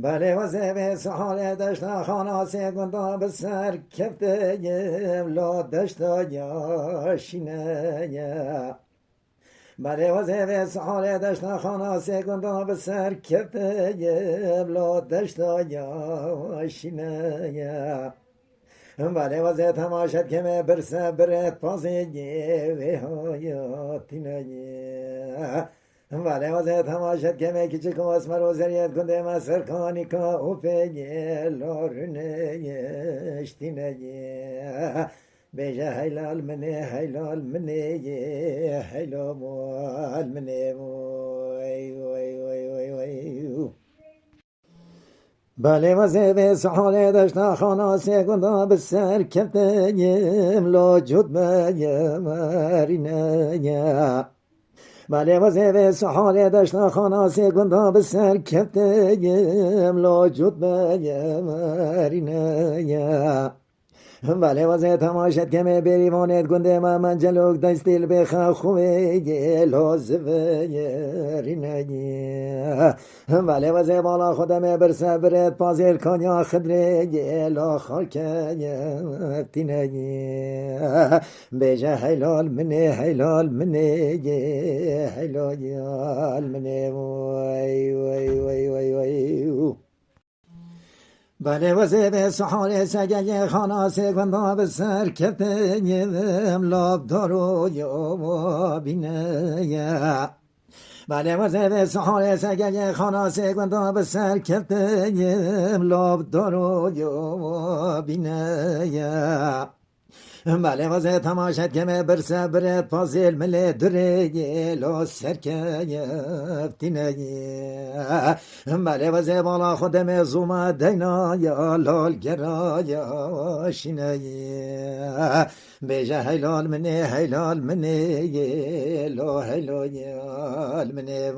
بله وزه به سحال دشت خانا سگندا به سر کفته لا دشت یاشینه بله وزه به سحال دشت خانا سگندا به سر کفته لا دشت یاشینه بله وزه تماشت که می برسه برد پازه و حیاتینه بله وزه تماشت که می کچک و اسمر و زریت کنده ما سرکانی که او پیگه لارونه اشتینه بیجه حیلال منه حیلال منه بله وزه به سحال دشت خانا سگندا به سر کفتیم لا جد مرینه بله وزه به سحال دشت خانا سگندا به سر کفتیم لا جد مرینه بله وزه تماشت که می بریوانت گنده من جلوک دستیل بخوا خوبه لازوه رینه بله وزه بالا خودم برسه برد پازیل کانیا خدره لا خاکه تینه بیجه حیلال منه حیلال منه وای وای وای وای وای بله وزه به سحال سگه خانا سگندا به سر کفتیم لاب دارو یا بینه بله وزه به سحال سگه خانا سگندا به سر کفتیم لاب دارو یا بینه بله وزه تماشت که می برسه برد پازیل ملی دره لا سرکفتینه بله وزه بالا خودم زوما دینا یا لال گرا یا شینه بیجه حیلال منه لا حیلال منه